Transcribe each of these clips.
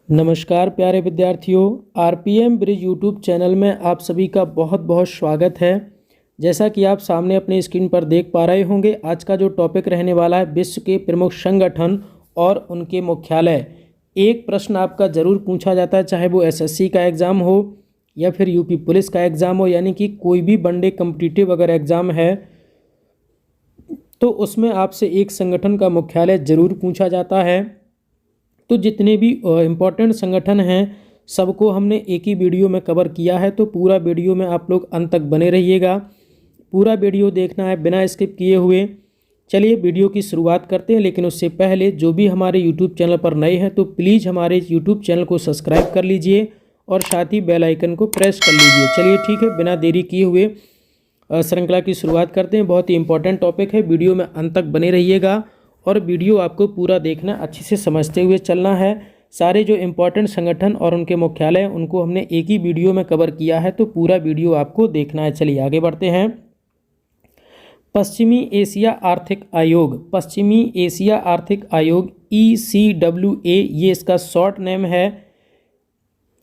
नमस्कार प्यारे विद्यार्थियों, आरपीएम ब्रिज यूट्यूब चैनल में आप सभी का बहुत बहुत स्वागत है। जैसा कि आप सामने अपनी स्क्रीन पर देख पा रहे होंगे, आज का जो टॉपिक रहने वाला है विश्व के प्रमुख संगठन और उनके मुख्यालय। एक प्रश्न आपका ज़रूर पूछा जाता है, चाहे वो एसएससी का एग्ज़ाम हो या फिर यूपी पुलिस का एग्ज़ाम हो, यानी कि कोई भी वनडे कॉम्पिटिटिव अगर एग्ज़ाम है तो उसमें आपसे एक संगठन का मुख्यालय ज़रूर पूछा जाता है। तो जितने भी इम्पोर्टेंट संगठन हैं सबको हमने एक ही वीडियो में कवर किया है, तो पूरा वीडियो में आप लोग अंत तक बने रहिएगा। पूरा वीडियो देखना है बिना स्किप किए हुए। चलिए वीडियो की शुरुआत करते हैं, लेकिन उससे पहले जो भी हमारे यूट्यूब चैनल पर नए हैं तो प्लीज़ हमारे यूट्यूब चैनल को सब्सक्राइब कर लीजिए और साथ ही बेल आइकन को प्रेस कर लीजिए। चलिए ठीक है, बिना देरी किए हुए श्रृंखला की शुरुआत करते हैं। बहुत ही इंपॉर्टेंट टॉपिक है, वीडियो में अंत तक बने रहिएगा और वीडियो आपको पूरा देखना, अच्छे से समझते हुए चलना है। सारे जो इम्पोर्टेंट संगठन और उनके मुख्यालय उनको हमने एक ही वीडियो में कवर किया है, तो पूरा वीडियो आपको देखना है। चलिए आगे बढ़ते हैं। पश्चिमी एशिया आर्थिक आयोग, पश्चिमी एशिया आर्थिक आयोग ECWA, ये इसका शॉर्ट नेम है।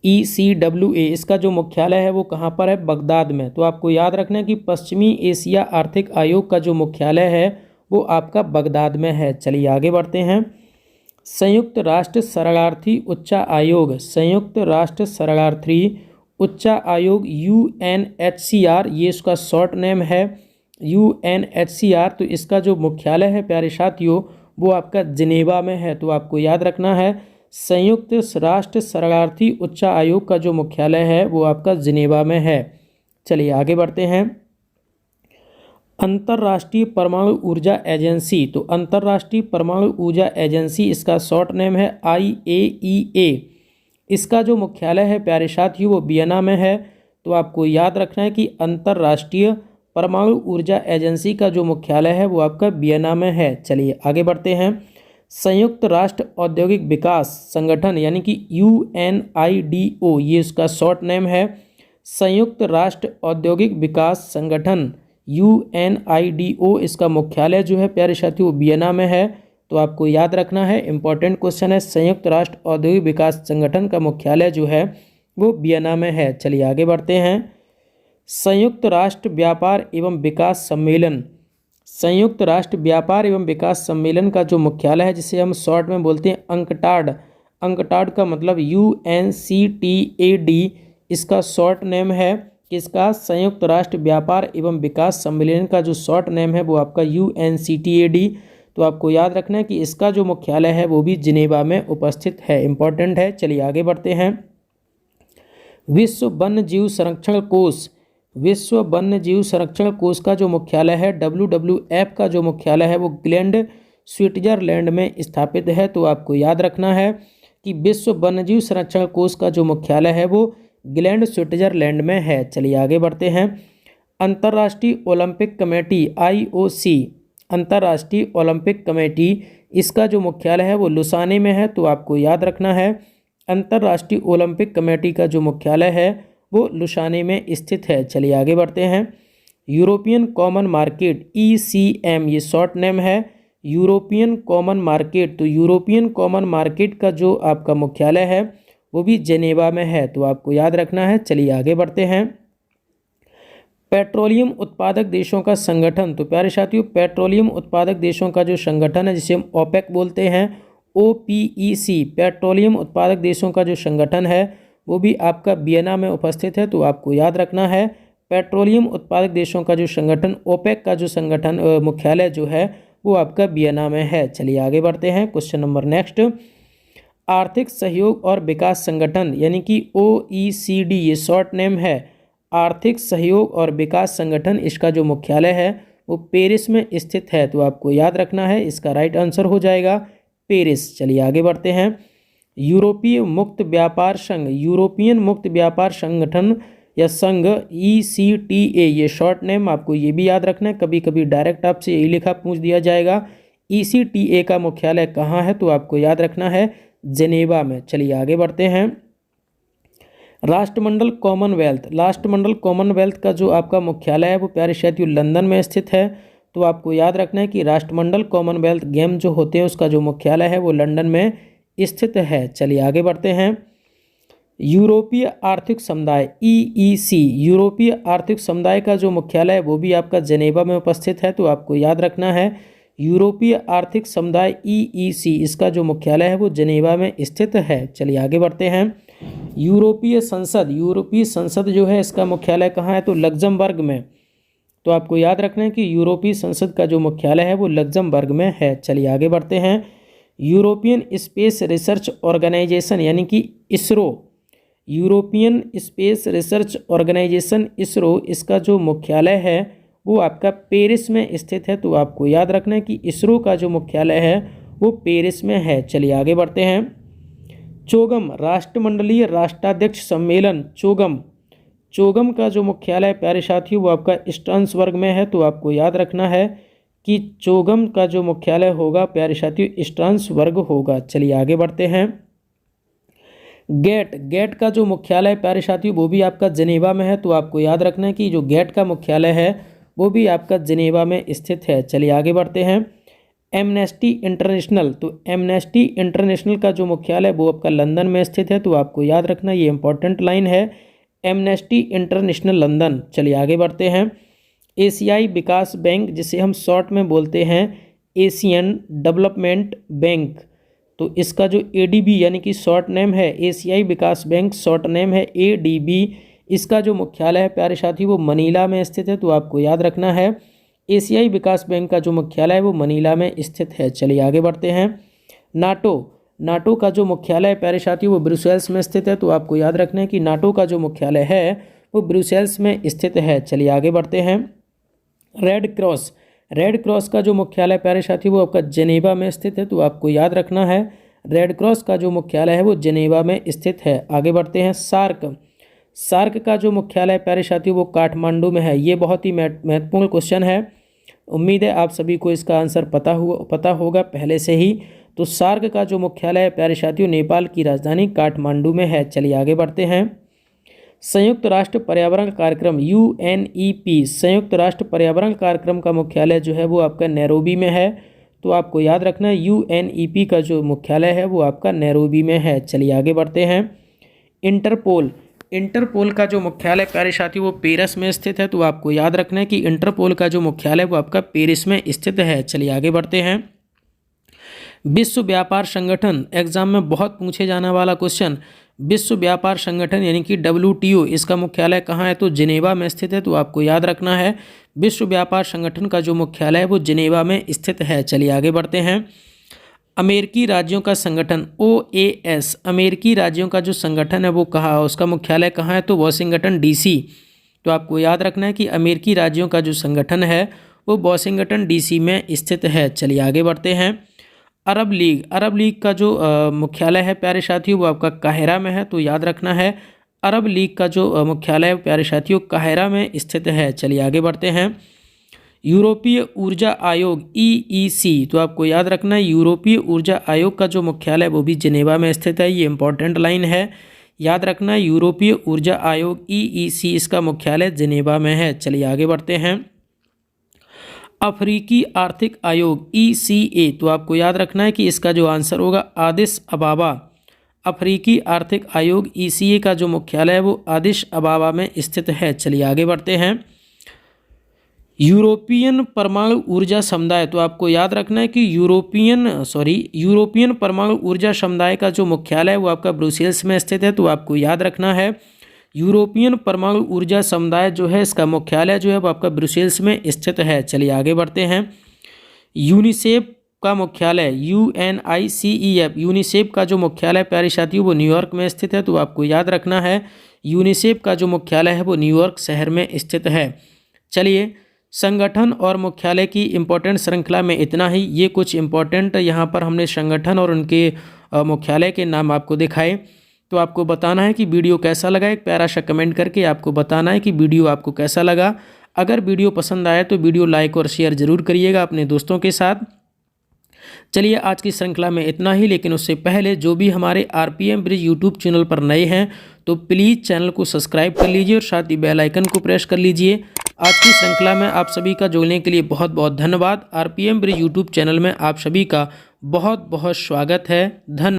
ECWA इसका जो मुख्यालय है वो कहाँ पर है? बगदाद में। तो आपको याद रखना है कि पश्चिमी एशिया आर्थिक आयोग का जो मुख्यालय है वो आपका बगदाद में है। चलिए आगे बढ़ते हैं। संयुक्त राष्ट्र शरणार्थी उच्च आयोग, संयुक्त राष्ट्र शरणार्थी उच्च आयोग UNHCR, ये इसका शॉर्ट नेम है UNHCR। तो इसका जो मुख्यालय है प्यारे साथियों वो आपका जिनेवा में है। तो आपको याद रखना है संयुक्त राष्ट्र शरणार्थी उच्च आयोग का जो मुख्यालय है वो आपका जिनेवा में है। चलिए आगे बढ़ते हैं। अंतर्राष्ट्रीय परमाणु ऊर्जा एजेंसी, तो अंतर्राष्ट्रीय परमाणु ऊर्जा एजेंसी इसका शॉर्ट नेम है IAEA। इसका जो मुख्यालय है प्यारे साथियों वो वियना में है। तो आपको याद रखना है कि अंतर्राष्ट्रीय परमाणु ऊर्जा एजेंसी का जो मुख्यालय है वो आपका वियना में है। चलिए आगे बढ़ते हैं। संयुक्त राष्ट्र औद्योगिक विकास संगठन यानी कि UNIDO, ये इसका शॉर्ट नेम है। संयुक्त राष्ट्र औद्योगिक विकास संगठन UNIDO, इसका मुख्यालय जो है प्यारे साथियों वियना में है। तो आपको याद रखना है, इंपॉर्टेंट क्वेश्चन है, संयुक्त राष्ट्र औद्योगिक विकास संगठन का मुख्यालय जो है वो वियना में है। चलिए आगे बढ़ते हैं। संयुक्त राष्ट्र व्यापार एवं विकास सम्मेलन, संयुक्त राष्ट्र व्यापार एवं विकास सम्मेलन का जो मुख्यालय है जिसे हम शॉर्ट में बोलते हैं अंकटाड, अंकटाड का मतलब UNCTAD, इसका शॉर्ट नेम है। किसका? संयुक्त राष्ट्र व्यापार एवं विकास सम्मेलन का जो शॉर्ट नेम है वो आपका UNCTAD। तो आपको याद रखना है कि इसका जो मुख्यालय है वो भी जिनेवा में उपस्थित है, इंपॉर्टेंट है। चलिए आगे बढ़ते हैं। विश्व वन्य जीव संरक्षण कोष, विश्व वन्य जीव संरक्षण कोष का जो मुख्यालय है WWF का जो मुख्यालय है वो ग्लैंड स्विट्जरलैंड में स्थापित है। तो आपको याद रखना है कि विश्व वन्य जीव संरक्षण कोष का जो मुख्यालय है वो ग्लैंड स्विट्जरलैंड में है। चलिए आगे बढ़ते हैं। अंतर्राष्ट्रीय ओलंपिक कमेटी IOC, अंतर्राष्ट्रीय ओलंपिक कमेटी, इसका जो मुख्यालय है वो लुसाने में है। तो आपको याद रखना है अंतर्राष्ट्रीय ओलंपिक कमेटी का जो मुख्यालय है वो लुसाने में स्थित है। चलिए आगे बढ़ते हैं। यूरोपियन कॉमन मार्केट ECM, ये शॉर्ट नेम है यूरोपियन कॉमन मार्केट। तो यूरोपियन कॉमन मार्केट का जो आपका मुख्यालय है वो भी जेनेवा में है। तो आपको याद रखना है। चलिए आगे बढ़ते हैं। पेट्रोलियम उत्पादक देशों का संगठन, तो प्यारे साथियों पेट्रोलियम उत्पादक देशों का जो संगठन है जिसे हम OPEC बोलते हैं, OPEC, पेट्रोलियम उत्पादक देशों का जो संगठन है वो भी आपका वियना में उपस्थित है। तो आपको याद रखना है पेट्रोलियम उत्पादक देशों का जो संगठन OPEC का जो संगठन मुख्यालय जो है वो आपका वियना में है। चलिए आगे बढ़ते हैं। Question number next. आर्थिक सहयोग और विकास संगठन यानी कि OECD, ये शॉर्ट नेम है आर्थिक सहयोग और विकास संगठन, इसका जो मुख्यालय है वो पेरिस में स्थित है। तो आपको याद रखना है, इसका राइट आंसर हो जाएगा पेरिस। चलिए आगे बढ़ते हैं। यूरोपीय मुक्त व्यापार संघ, यूरोपियन मुक्त व्यापार संगठन या संघ ECTA, ये शॉर्ट नेम, आपको ये भी याद रखना है, कभी कभी डायरेक्ट आपसे यही लिखा पूछ दिया जाएगा। ECTA का मुख्यालय कहाँ है? तो आपको याद रखना है जेनेवा में। चलिए आगे बढ़ते हैं। राष्ट्रमंडल कॉमनवेल्थ, राष्ट्रमंडल कॉमनवेल्थ का जो आपका मुख्यालय है वो प्यारे साथियों लंदन में स्थित है। तो आपको याद रखना है कि राष्ट्रमंडल कॉमनवेल्थ गेम जो होते हैं उसका जो मुख्यालय है वो लंदन में स्थित है। चलिए आगे बढ़ते हैं। यूरोपीय आर्थिक समुदाय EEC, यूरोपीय आर्थिक समुदाय का जो मुख्यालय है वो भी आपका जेनेवा में उपस्थित है, तो आपको याद रखना है यूरोपीय आर्थिक समुदाय EEC, इसका जो मुख्यालय है वो जेनेवा में स्थित है। चलिए आगे बढ़ते हैं। यूरोपीय संसद जो है इसका मुख्यालय कहाँ है, तो लग्जमबर्ग में। तो आपको याद रखना है कि यूरोपीय संसद का जो मुख्यालय है वो लग्जमबर्ग में है। चलिए आगे बढ़ते हैं। यूरोपियन स्पेस रिसर्च ऑर्गेनाइजेशन यानी कि ESRO, European space research organisation ESRO, इसका जो मुख्यालय है वो आपका पेरिस में स्थित है। तो आपको याद रखना है कि इसरो का जो मुख्यालय है वो पेरिस में है। चलिए आगे बढ़ते हैं। चोगम, राष्ट्रमंडलीय राष्ट्राध्यक्ष सम्मेलन चोगम का जो मुख्यालय प्यारे साथियों वो आपका स्ट्रासबर्ग में है। तो आपको याद रखना है कि चोगम का जो मुख्यालय होगा प्यारे साथियों स्ट्रासबर्ग होगा। चलिए आगे बढ़ते हैं। गेट का जो मुख्यालय प्यारे साथियों वो भी आपका जेनेवा में है। तो आपको याद रखना है कि जो गेट का मुख्यालय है वो भी आपका जेनेवा में स्थित है। चलिए आगे बढ़ते हैं। एमनेस्टी इंटरनेशनल, तो एमनेस्टी इंटरनेशनल का जो मुख्यालय वो आपका लंदन में स्थित है। तो आपको याद रखना ये इंपॉर्टेंट लाइन है, एमनेस्टी इंटरनेशनल लंदन। चलिए आगे बढ़ते हैं। एशियाई विकास बैंक, जिसे हम शॉर्ट में बोलते हैं एशियन डेवलपमेंट बैंक, तो इसका जो ADB यानी कि शॉर्ट नेम है एशियाई विकास बैंक, शॉर्ट नेम है ADB, इसका जो मुख्यालय है प्यारे साथी वो मनीला में स्थित है। तो आपको याद रखना है एशियाई विकास बैंक का जो मुख्यालय है वो मनीला में स्थित है। चलिए आगे बढ़ते हैं। नाटो का जो मुख्यालय है प्यारे साथी वो ब्रुसेल्स में स्थित है। तो आपको याद रखना है कि नाटो का जो मुख्यालय है वो ब्रुसेल्स में स्थित है। चलिए आगे बढ़ते हैं। रेड क्रॉस का जो मुख्यालय प्यारे साथी वो आपका जेनेवा में स्थित है। तो आपको याद रखना है रेड क्रॉस का जो मुख्यालय है वो जेनेवा में स्थित है। आगे बढ़ते हैं। सार्क का जो मुख्यालय प्यारे साथी वो काठमांडू में है। ये बहुत ही महत्वपूर्ण क्वेश्चन है, उम्मीद है आप सभी को इसका आंसर पता होगा पहले से ही। तो सार्क का जो मुख्यालय है प्यारे साथियों नेपाल की राजधानी काठमांडू में है। चलिए आगे बढ़ते हैं। संयुक्त राष्ट्र पर्यावरण कार्यक्रम UNEP, संयुक्त राष्ट्र पर्यावरण कार्यक्रम का मुख्यालय जो है वो आपका नैरोबी में है। तो आपको याद रखना है UNEP का जो मुख्यालय है वो आपका नैरोबी में है। चलिए आगे बढ़ते हैं। इंटरपोल का जो मुख्यालय प्यारे साथियों वो पेरिस में स्थित है। तो आपको याद रखना है कि इंटरपोल का जो मुख्यालय वो आपका पेरिस में स्थित है। चलिए आगे बढ़ते हैं। विश्व व्यापार संगठन, एग्जाम में बहुत पूछे जाने वाला क्वेश्चन, विश्व व्यापार संगठन यानी कि WTO, इसका मुख्यालय कहाँ है, तो जिनेवा में स्थित है। तो आपको याद रखना है विश्व व्यापार संगठन का जो मुख्यालय है वो जिनेवा में स्थित है। चलिए आगे बढ़ते हैं। अमेरिकी राज्यों का संगठन OAS, अमेरिकी राज्यों का जो संगठन है वो कहाँ, उसका मुख्यालय कहाँ है, तो वाशिंगटन DC। तो आपको याद रखना है कि अमेरिकी राज्यों का जो संगठन है वो वाशिंगटन DC में स्थित है। चलिए आगे बढ़ते हैं। अरब लीग का जो मुख्यालय है प्यारे साथियों वो आपका काहिरा में है। तो याद रखना है अरब लीग का जो मुख्यालय है प्यारे साथियों काहिरा में स्थित है। चलिए आगे बढ़ते हैं। यूरोपीय ऊर्जा आयोग EEC, तो आपको याद रखना है यूरोपीय ऊर्जा आयोग का जो मुख्यालय वो भी जिनेवा में स्थित है। ये इंपॉर्टेंट लाइन है, याद रखना है यूरोपीय ऊर्जा आयोग EEC, इसका मुख्यालय जिनेवा में है। चलिए आगे बढ़ते हैं। अफ्रीकी आर्थिक आयोग ECA, तो आपको याद रखना है कि इसका जो आंसर होगा आदिस अबाबा। अफ्रीकी आर्थिक आयोग ECA का जो मुख्यालय है वो आदिस अबाबा में स्थित है। चलिए आगे बढ़ते हैं। यूरोपियन परमाणु ऊर्जा समुदाय, तो आपको याद रखना है कि यूरोपियन परमाणु ऊर्जा समुदाय का जो मुख्यालय है वो आपका ब्रुसेल्स में स्थित है। तो आपको याद रखना है यूरोपियन परमाणु ऊर्जा समुदाय जो है इसका मुख्यालय जो है वो आपका ब्रुसेल्स में स्थित है। चलिए आगे बढ़ते हैं। यूनिसेफ का मुख्यालय UNICEF, यूनिसेफ का जो मुख्यालय प्यारे साथियों वो न्यूयॉर्क में स्थित है। तो आपको याद रखना है यूनिसेफ का जो मुख्यालय है वो न्यूयॉर्क शहर में स्थित है। चलिए, संगठन और मुख्यालय की इम्पोर्टेंट श्रृंखला में इतना ही। ये कुछ इम्पोर्टेंट यहाँ पर हमने संगठन और उनके मुख्यालय के नाम आपको दिखाए। तो आपको बताना है कि वीडियो कैसा लगा, एक प्यारा सा कमेंट करके आपको बताना है कि वीडियो आपको कैसा लगा। अगर वीडियो पसंद आया तो वीडियो लाइक और शेयर ज़रूर करिएगा अपने दोस्तों के साथ। चलिए, आज की श्रृंखला में इतना ही, लेकिन उससे पहले जो भी हमारे RPM ब्रिज यूट्यूब चैनल पर नए हैं तो प्लीज़ चैनल को सब्सक्राइब कर लीजिए और साथ ही बेल आइकन को प्रेस कर लीजिए। आज की श्रृंखला में आप सभी का जुड़ने के लिए बहुत बहुत धन्यवाद। RPM ब्रिज यूट्यूब चैनल में आप सभी का बहुत बहुत स्वागत है। धन्यवाद।